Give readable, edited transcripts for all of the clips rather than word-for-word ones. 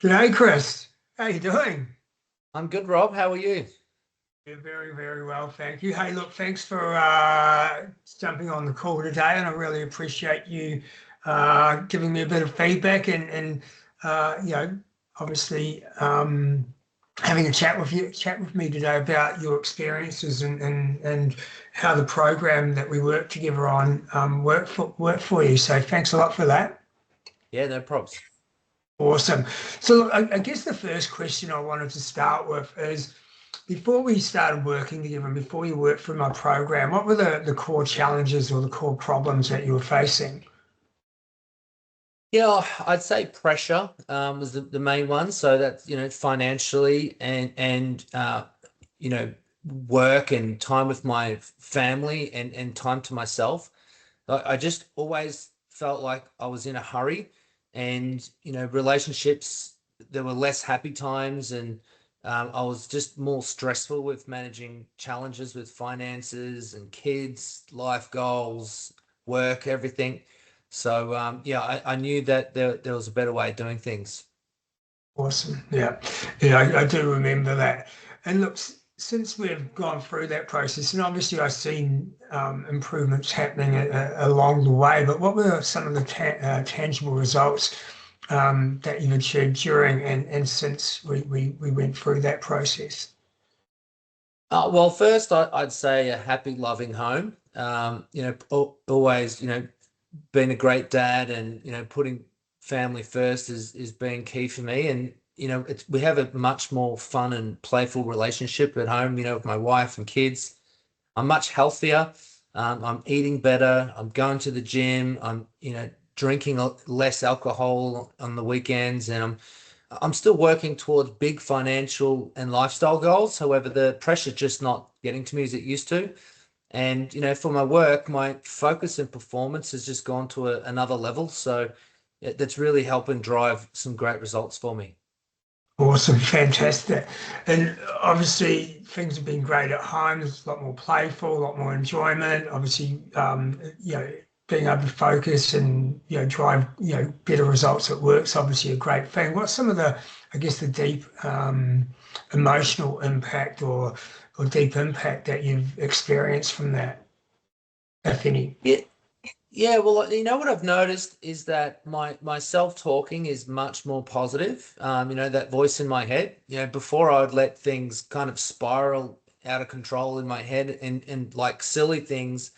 G'day, Chris. How you doing? I'm good, Rob. How are you? Yeah, very, very well, thank you. Hey, look, thanks for jumping on the call today, and I really appreciate you giving me a bit of feedback and you know, obviously having a chat with me today about your experiences and how the program that we work together on work for you. So thanks a lot for that. Yeah, no probs. Awesome. So look, I guess the first question I wanted to start with is, before we started working together and before you worked through my program, what were the core challenges or the core problems that you were facing? Yeah, I'd say pressure was the main one. So that's, financially and you know, work and time with my family and time to myself. I just always felt like I was in a hurry and, relationships, there were less happy times and I was just more stressful with managing challenges with finances and kids, life goals, work, everything. So, yeah, I knew that there was a better way of doing things. Awesome. Yeah. Yeah, I do remember that. And look, since we've gone through that process, and obviously I've seen improvements happening along the way, but what were some of the tangible results that you've achieved during and since we went through that process? Well, first, I'd say a happy, loving home. Always, being a great dad and putting family first is being key for me. And we have a much more fun and playful relationship at home. With my wife and kids. I'm much healthier. I'm eating better. I'm going to the gym. I'm drinking less alcohol on the weekends, and I'm still working towards big financial and lifestyle goals. However, the pressure's just not getting to me as it used to. And, for my work, my focus and performance has just gone to another level. So that's really helping drive some great results for me. Awesome, fantastic. And obviously, things have been great at home. There's a lot more playful, a lot more enjoyment. Obviously, being able to focus and drive better results at work's obviously a great thing. What's some of the, I guess, the deep emotional impact or deep impact that you've experienced from that, if any? Yeah, yeah. Well, what I've noticed is that my self-talking is much more positive. That voice in my head. Before I would let things kind of spiral out of control in my head and like silly things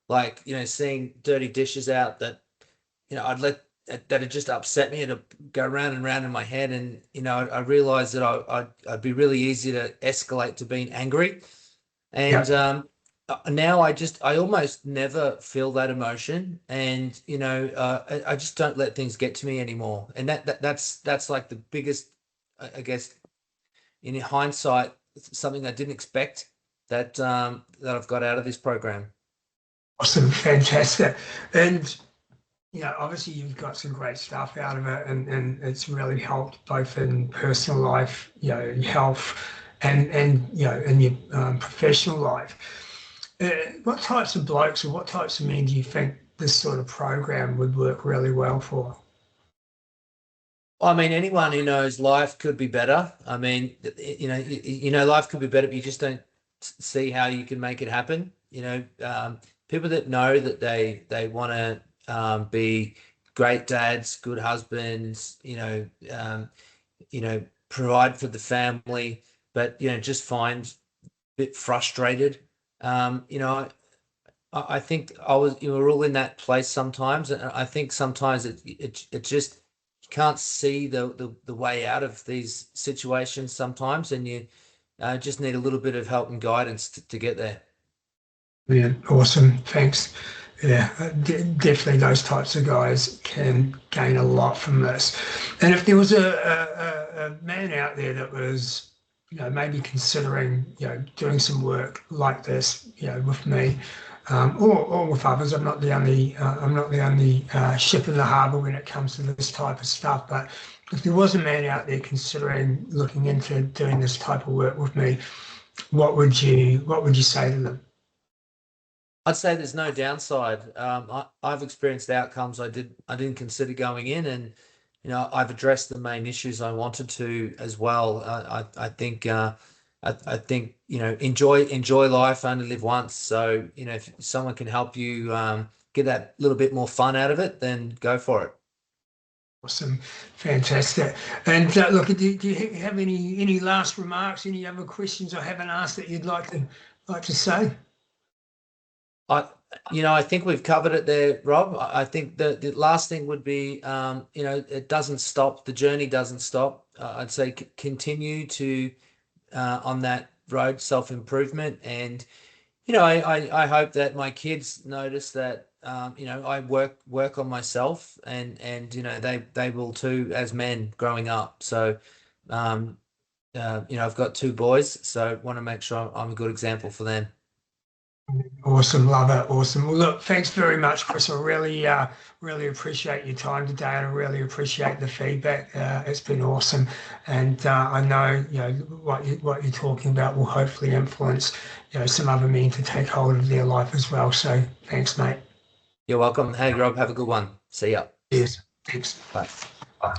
like seeing dirty dishes out that I'd let that had just upset me. It'd go round and round in my head, and I realized that I'd be really easy to escalate to being angry. And Yeah. now I almost never feel that emotion, and I just don't let things get to me anymore. And that's like the biggest, I guess, in hindsight, something I didn't expect that I've got out of this program. Awesome, fantastic. And obviously you've got some great stuff out of it, and it's really helped both in personal life, your health, and in your professional life. What types of blokes or what types of men do you think this sort of program would work really well for? I mean, anyone who knows life could be better. I mean, life could be better, but you just don't see how you can make it happen. People that know that they want to be great dads, good husbands. Provide for the family, but just find a bit frustrated. I think we're all in that place sometimes, and I think sometimes it just you can't see the way out of these situations sometimes, and you just need a little bit of help and guidance to get there. Yeah, awesome. Thanks. Yeah, definitely those types of guys can gain a lot from this. And if there was a man out there that was, maybe considering, doing some work like this, with me, or with others. I'm not the only ship in the harbour when it comes to this type of stuff. But if there was a man out there considering looking into doing this type of work with me, what would you say to them? I'd say there's no downside. I've experienced outcomes I didn't consider going in, and I've addressed the main issues I wanted to as well. I think I think enjoy life, only live once. So if someone can help you get that little bit more fun out of it, then go for it. Awesome, fantastic. And look, do you have any last remarks? Any other questions I haven't asked that you'd like to say? I, I think we've covered it there, Rob. I think the last thing would be, it doesn't stop. The journey doesn't stop. I'd say continue to on that road, self-improvement. And, I hope that my kids notice that, I work on myself, and, they will too, as men growing up. So, I've got two boys, so want to make sure I'm a good example for them. Awesome, love it. Awesome. Well, look, thanks very much, Chris. I really appreciate your time today, and I really appreciate the feedback. It's been awesome, and I know what you're talking about will hopefully influence some other men to take hold of their life as well. So thanks, mate. You're welcome. Hey, Rob, have a good one. See ya. Yes, thanks. Bye. Bye.